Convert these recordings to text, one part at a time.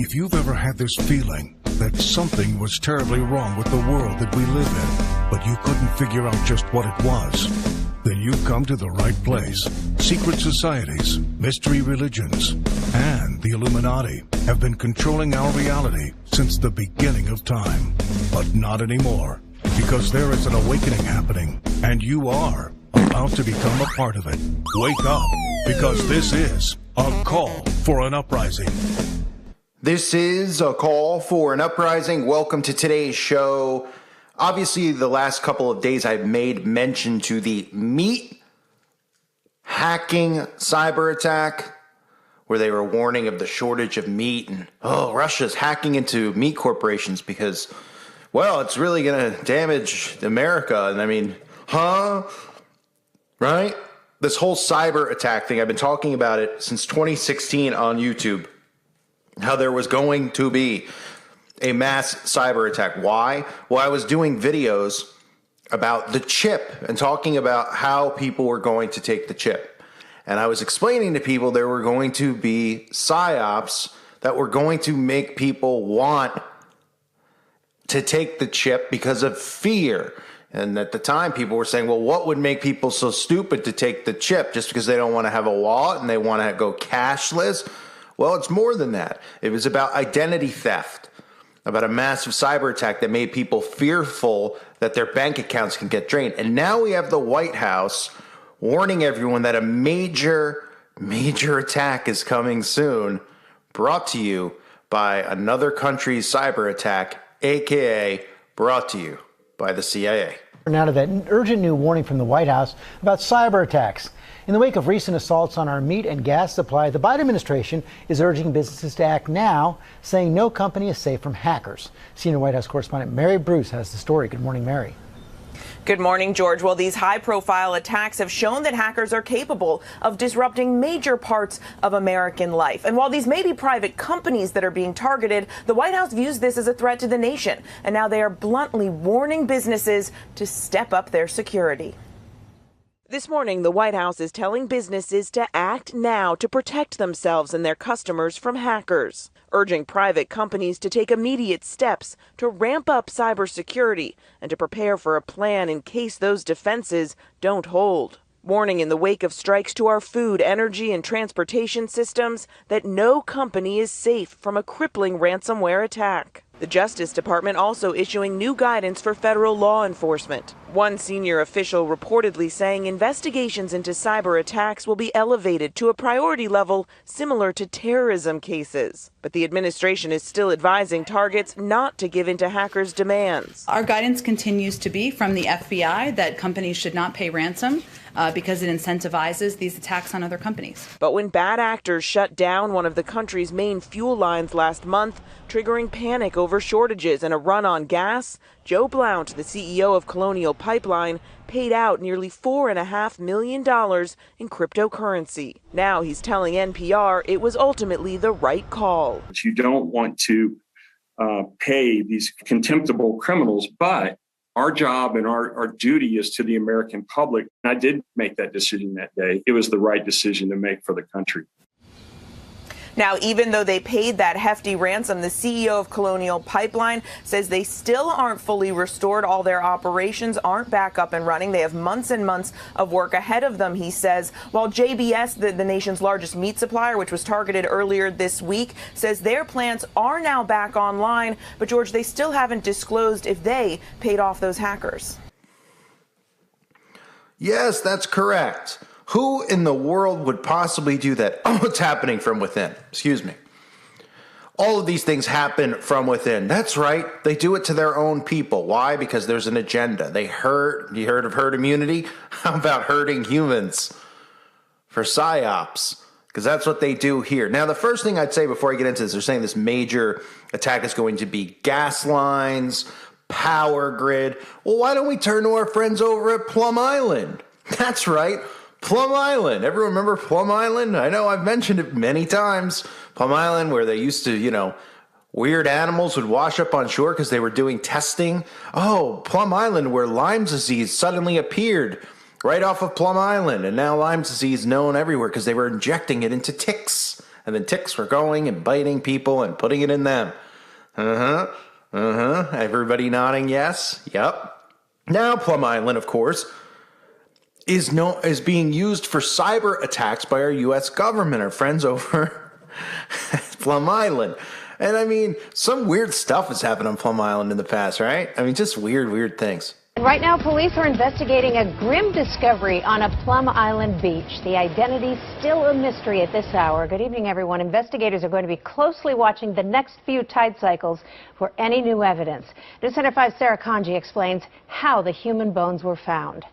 If you've ever had this feeling that something was terribly wrong with the world that we live in, but you couldn't figure out just what it was, then you've come to the right place. Secret societies, mystery religions, and the Illuminati have been controlling our reality since the beginning of time. But not anymore, because there is an awakening happening, and you are about to become a part of it. Wake up, because this is a call for an uprising. This is a call for an uprising. Welcome to today's show. Obviously, the last couple of days I've made mention to the meat hacking cyber attack, where they were warning of the shortage of meat and, Russia's hacking into meat corporations because, well, it's really going to damage America. And I mean, right? This whole cyber attack thing, I've been talking about it since 2016 on YouTube. How there was going to be a mass cyber attack. Why? Well, I was doing videos about the chip and talking about how people were going to take the chip. And I was explaining to people there were going to be psyops that were going to make people want to take the chip because of fear. And at the time, people were saying, well, what would make people so stupid to take the chip just because they don't want to have a wallet and they want to go cashless? Well, it's more than that. It was about identity theft, about a massive cyber attack that made people fearful that their bank accounts can get drained. And now we have the White House warning everyone that a major attack is coming soon, brought to you by another country's cyber attack, aka brought to you by the CIA. Now to that urgent new warning from the White House about cyber attacks. In the wake of recent assaults on our meat and gas supply, the Biden administration is urging businesses to act now, saying no company is safe from hackers. Senior White House correspondent Mary Bruce has the story. Good morning, Mary. Good morning, George. Well, these high-profile attacks have shown that hackers are capable of disrupting major parts of American life. And while these may be private companies that are being targeted, the White House views this as a threat to the nation. And now they are bluntly warning businesses to step up their security. This morning, the White House is telling businesses to act now to protect themselves and their customers from hackers, urging private companies to take immediate steps to ramp up cybersecurity and to prepare for a plan in case those defenses don't hold. Warning in the wake of strikes to our food, energy, and transportation systems that no company is safe from a crippling ransomware attack. The Justice Department also issuing new guidance for federal law enforcement. One senior official reportedly saying investigations into cyber attacks will be elevated to a priority level similar to terrorism cases. But the administration is still advising targets not to give in to hackers' demands. Our guidance continues to be from the FBI that companies should not pay ransom because it incentivizes these attacks on other companies. But when bad actors shut down one of the country's main fuel lines last month, triggering panic over shortages and a run on gas, Joe Blount, the CEO of Colonial Pipeline, paid out nearly $4.5 million in cryptocurrency. Now he's telling NPR it was ultimately the right call. You don't want to pay these contemptible criminals, but our job and our duty is to the American public. I did make that decision that day. It was the right decision to make for the country. Now, even though they paid that hefty ransom, the CEO of Colonial Pipeline says they still aren't fully restored. All their operations aren't back up and running. They have months and months of work ahead of them, he says. While JBS, the nation's largest meat supplier, which was targeted earlier this week, says their plants are now back online. But, George, they still haven't disclosed if they paid off those hackers. Yes, that's correct. Who in the world would possibly do that? Oh, it's happening from within. Excuse me. All of these things happen from within. That's right. They do it to their own people. Why? Because there's an agenda. You heard of herd immunity? How about herding humans for psyops? Because that's what they do here. Now, the first thing I'd say before I get into this, they're saying this major attack is going to be gas lines, power grid. Well, why don't we turn to our friends over at Plum Island? That's right. Plum Island. Everyone remember Plum Island? I know I've mentioned it many times. Plum Island, where they used to, weird animals would wash up on shore because they were doing testing. Oh, Plum Island, where Lyme disease suddenly appeared right off of Plum Island. And now Lyme disease known everywhere because they were injecting it into ticks And then ticks were going and biting people and putting it in them. Everybody nodding yes. Yep. Now Plum Island, of course, is being used for cyber attacks by our U.S. government, our friends over at Plum Island. And I mean, some weird stuff has happened on Plum Island in the past, right? I mean, just weird things. Right now, police are investigating a grim discovery on a Plum Island beach. The identity still a mystery at this hour. Good evening, everyone. Investigators are going to be closely watching the next few tide cycles for any new evidence. News Center 5's Sarah Kanji explains how the human bones were found.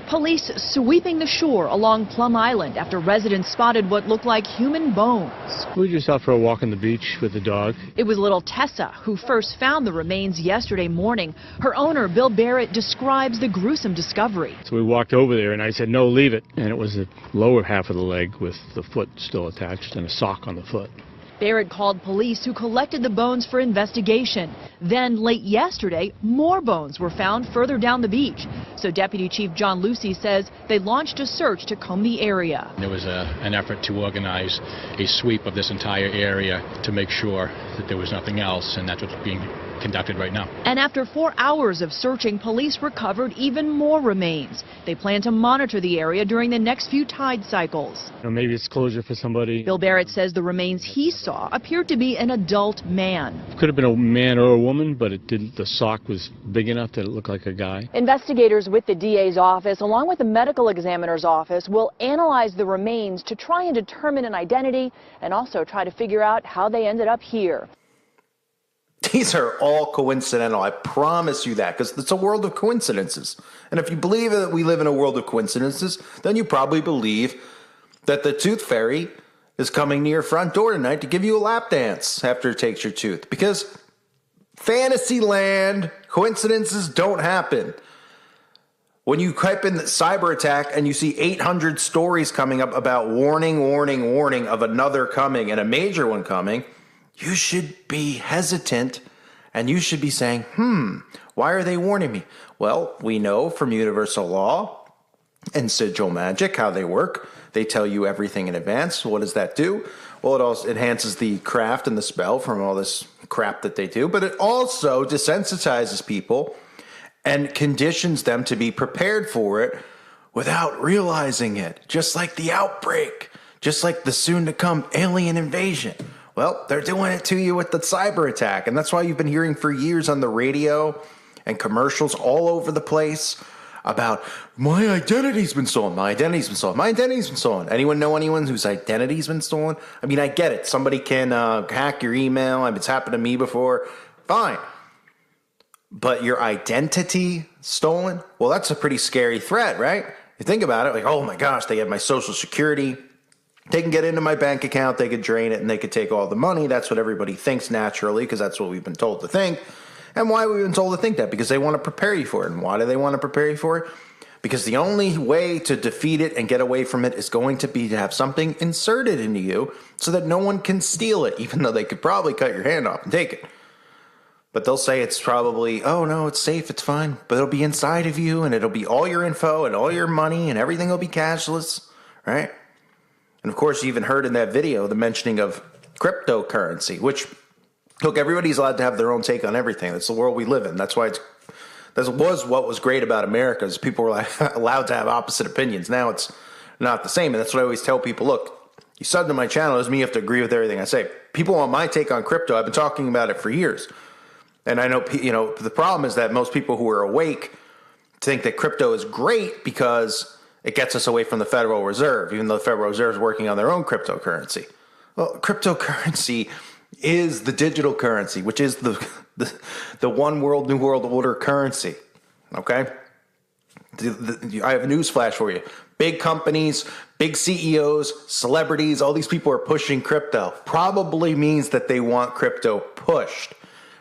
Police sweeping the shore along Plum Island after residents spotted what looked like human bones. We were just out for a walk on the beach with the dog. It was little Tessa who first found the remains yesterday morning. Her owner, Bill Barrett, describes the gruesome discovery. So we walked over there and I said, no, leave it. And it was the lower half of the leg with the foot still attached and a sock on the foot. Barrett called police, who collected the bones for investigation. Then, late yesterday, more bones were found further down the beach. So Deputy Chief John Lucy says they launched a search to comb the area. There was an effort to organize a sweep of this entire area to make sure that there was nothing else, and that's what's being conducted right now. And after 4 hours of searching, police recovered even more remains. They plan to monitor the area during the next few tide cycles. Maybe it's closure for somebody. Bill Barrett says the remains he saw appeared to be an adult man. Could have been a man or a woman, but it didn't. The sock was big enough that it looked like a guy. Investigators with the DA's office, along with the medical examiner's office, will analyze the remains to try and determine an identity and also try to figure out how they ended up here. These are all coincidental. I promise you that, because it's a world of coincidences. And if you believe that we live in a world of coincidences, then you probably believe that the tooth fairy is coming to your front door tonight to give you a lap dance after it takes your tooth. Because fantasy land, coincidences don't happen. When you type in cyber attack and you see 800 stories coming up about warning of another coming and a major one coming, you should be hesitant and you should be saying, why are they warning me? Well, we know from universal law and sigil magic how they work. They tell you everything in advance. What does that do? Well, it also enhances the craft and the spell from all this crap that they do, but it also desensitizes people and conditions them to be prepared for it without realizing it. Just like the outbreak, just like the soon-to-come alien invasion. Well, they're doing it to you with the cyber attack, and that's why you've been hearing for years on the radio and commercials all over the place about my identity's been stolen, my identity's been stolen, my identity's been stolen. Anyone know anyone whose identity's been stolen? I mean, I get it. Somebody can hack your email. It's happened to me before. Fine. But your identity stolen? Well, that's a pretty scary threat, right? You think about it, like, oh my gosh, they have my social security. They can get into my bank account, they could drain it, and they could take all the money. That's what everybody thinks naturally, because that's what we've been told to think. And why we've been told to think that? Because they want to prepare you for it. And why do they want to prepare you for it? Because the only way to defeat it and get away from it is going to be to have something inserted into you so that no one can steal it, even though they could probably cut your hand off and take it. But they'll say it's probably, oh no, it's safe, it's fine. But it'll be inside of you, and it'll be all your info and all your money, and everything will be cashless, right? And of course, you even heard in that video the mentioning of cryptocurrency, which, look, everybody's allowed to have their own take on everything. That's the world we live in. That's why that was what was great about America, is people were allowed to have opposite opinions. Now it's not the same. And that's what I always tell people. Look, you sub to my channel, doesn't mean you have to agree with everything I say. People want my take on crypto. I've been talking about it for years. And I know, the problem is that most people who are awake think that crypto is great because it gets us away from the Federal Reserve, even though the Federal Reserve is working on their own cryptocurrency. Well, cryptocurrency is the digital currency, which is the one world, new world order currency. Okay? I have a news flash for you. Big companies, big CEOs, celebrities, all these people are pushing crypto. Probably means that they want crypto pushed.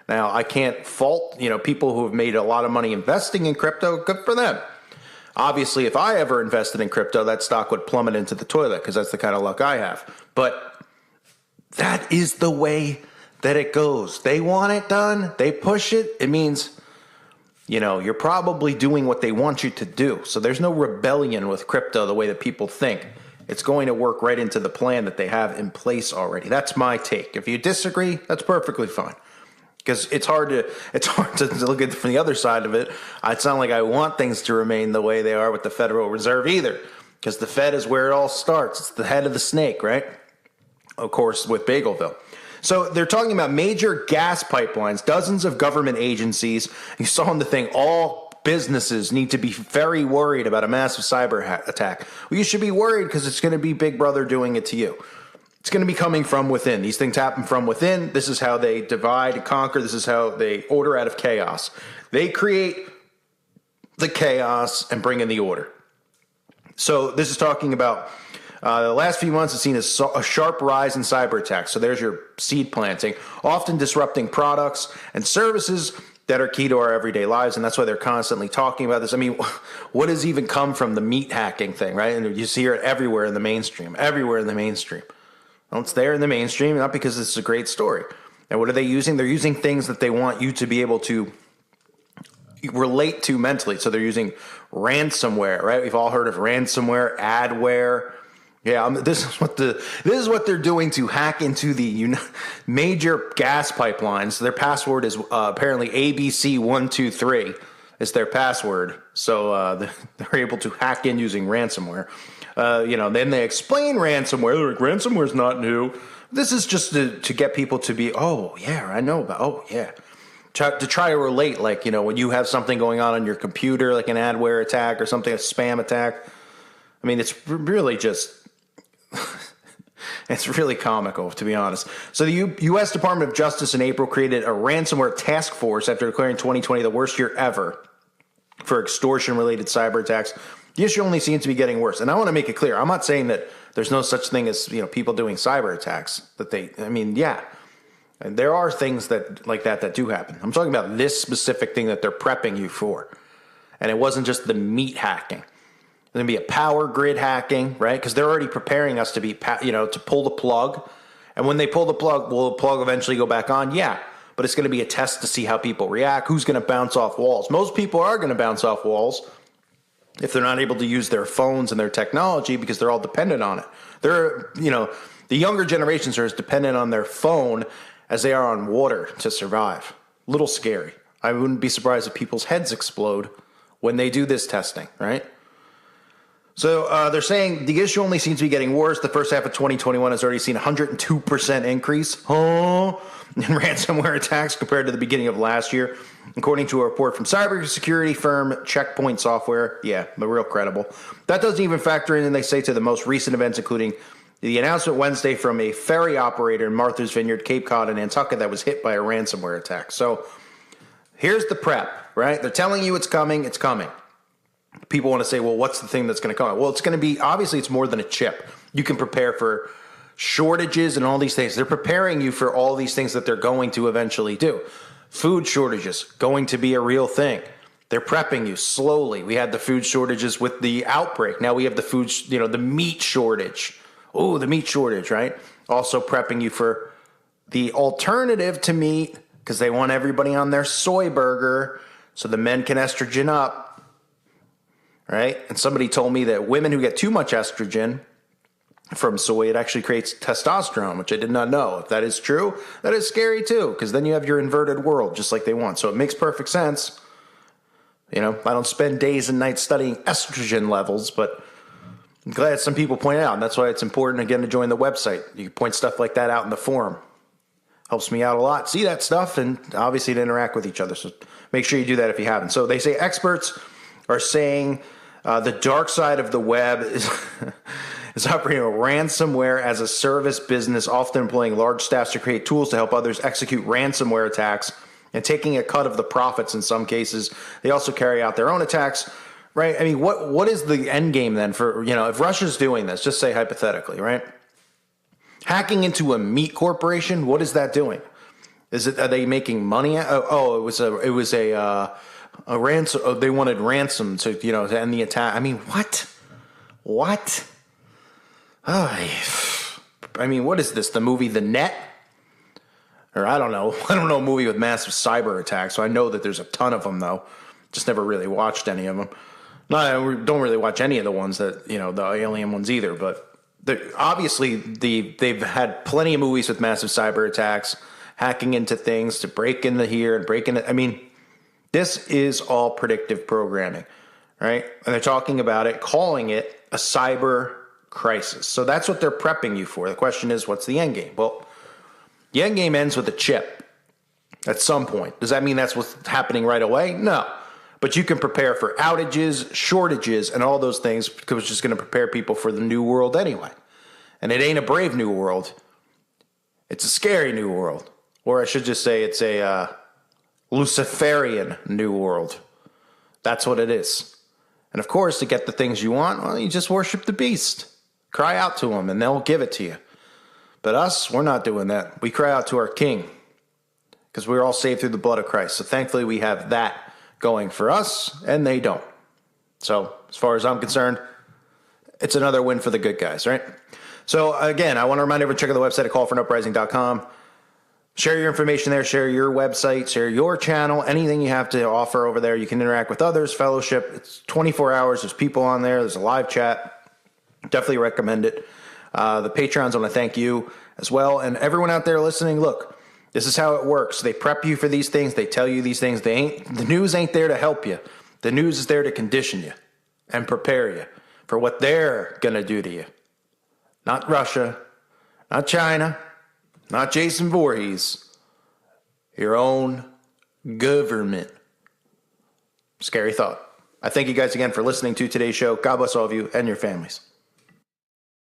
Now, I can't fault, people who have made a lot of money investing in crypto. Good for them. Obviously, if I ever invested in crypto, that stock would plummet into the toilet because that's the kind of luck I have. But that is the way that it goes. They want it done. They push it. It means, you're probably doing what they want you to do. So there's no rebellion with crypto the way that people think. It's going to work right into the plan that they have in place already. That's my take. If you disagree, that's perfectly fine. Because it's hard to look at it from the other side of it. It's not like I want things to remain the way they are with the Federal Reserve either. Because the Fed is where it all starts. It's the head of the snake, right? Of course, with Bagelville. So they're talking about major gas pipelines, dozens of government agencies. You saw in the thing, all businesses need to be very worried about a massive cyber attack. Well, you should be worried because it's going to be Big Brother doing it to you. It's going to be coming from within. These things happen from within. This is how they divide and conquer. This is how they order out of chaos. They create the chaos and bring in the order. So this is talking about the last few months has seen a sharp rise in cyber attacks. So there's your seed planting, often disrupting products and services that are key to our everyday lives. And that's why they're constantly talking about this. I mean, what has even come from the meat hacking thing, right? And you see it everywhere in the mainstream, Well, it's there in the mainstream, not because it's a great story. And what are they using? They're using things that they want you to be able to relate to mentally. So they're using ransomware, right? We've all heard of ransomware, adware. Yeah, this is what they're doing to hack into the major gas pipelines. Their password is apparently ABC123 is their password. So they're able to hack in using ransomware. Then they explain ransomware. They're like, ransomware's not new. This is just to get people to be, oh, yeah, I know about, oh, yeah. To try to relate, like, when you have something going on your computer, like an adware attack or something, a spam attack. I mean, it's really just, it's really comical, to be honest. So the U.S. Department of Justice in April created a ransomware task force after declaring 2020 the worst year ever for extortion-related cyber attacks. The issue only seems to be getting worse. And I want to make it clear, I'm not saying that there's no such thing as, people doing cyber attacks. There are things that do happen. I'm talking about this specific thing that they're prepping you for. And it wasn't just the meat hacking. There's going to be a power grid hacking, right? Because they're already preparing us to be, to pull the plug. And when they pull the plug, will the plug eventually go back on? Yeah. But it's going to be a test to see how people react. Who's going to bounce off walls? Most people are going to bounce off walls if they're not able to use their phones and their technology because they're all dependent on it. The younger generations are as dependent on their phone as they are on water to survive. Little scary. I wouldn't be surprised if people's heads explode when they do this testing, right? So they're saying the issue only seems to be getting worse. The first half of 2021 has already seen a 102% increase in ransomware attacks compared to the beginning of last year, according to a report from cybersecurity firm Checkpoint Software. Yeah, but real credible. That doesn't even factor in, they say, to the most recent events, including the announcement Wednesday from a ferry operator in Martha's Vineyard, Cape Cod, and Nantucket that was hit by a ransomware attack. So here's the prep, right? They're telling you it's coming. It's coming. People want to say, well, what's the thing that's going to come? Well, it's going to be, obviously, it's more than a chip. You can prepare for shortages and all these things. They're preparing you for all these things that they're going to eventually do. Food shortages, going to be a real thing. They're prepping you slowly. We had the food shortages with the outbreak. Now we have the the meat shortage. Oh, the meat shortage, right? Also prepping you for the alternative to meat because they want everybody on their soy burger so the men can estrogen up. Right? And somebody told me that women who get too much estrogen from soy, it actually creates testosterone, which I did not know. If that is true, that is scary too, because then you have your inverted world just like they want. So it makes perfect sense. I don't spend days and nights studying estrogen levels, but I'm glad some people point it out. And that's why it's important, again, to join the website. You can point stuff like that out in the forum. Helps me out a lot. See that stuff and obviously to interact with each other. So make sure you do that if you haven't. So they say experts are saying the dark side of the web is operating a ransomware as a service business, often employing large staffs to create tools to help others execute ransomware attacks and taking a cut of the profits in some cases. They also carry out their own attacks, right? I mean, what is the end game then for, if Russia's doing this, just say hypothetically, right? Hacking into a meat corporation, what is that doing? Are they making money? It was a ransom. They wanted ransom to to end the attack. I mean, what? I mean, what is this? The movie The Net? Or I don't know a movie with massive cyber attacks. So I know that there's a ton of them though. Just never really watched any of them. No, I don't really watch any of the ones that the alien ones either. But obviously they've had plenty of movies with massive cyber attacks, hacking into things to break into here and break into. I mean, this is all predictive programming, right? And they're talking about it, calling it a cyber crisis. So that's what they're prepping you for. The question is, what's the end game? Well, the end game ends with a chip at some point. Does that mean that's what's happening right away? No. But you can prepare for outages, shortages, and all those things because it's just going to prepare people for the new world anyway. And it ain't a brave new world. It's a scary new world. Or I should just say it's a Luciferian new world. That's what it is. And of course, to get the things you want, well, you just worship the beast. Cry out to him and they'll give it to you. But us, we're not doing that. We cry out to our King because we're all saved through the blood of Christ. So thankfully we have that going for us and they don't. So as far as I'm concerned, it's another win for the good guys, right? So again, I want to remind everyone to check out the website at callfornuprising.com. Share your information there, share your website, share your channel, anything you have to offer over there. You can interact with others, fellowship. It's 24 hours. There's people on there. There's a live chat. Definitely recommend it. The Patrons, I want to thank you as well. And everyone out there listening, look, this is how it works. They prep you for these things. They tell you these things. The news ain't there to help you. The news is there to condition you and prepare you for what they're going to do to you. Not Russia, not China, not Jason Voorhees. Your own government. Scary thought. I thank you guys again for listening to today's show. God bless all of you and your families.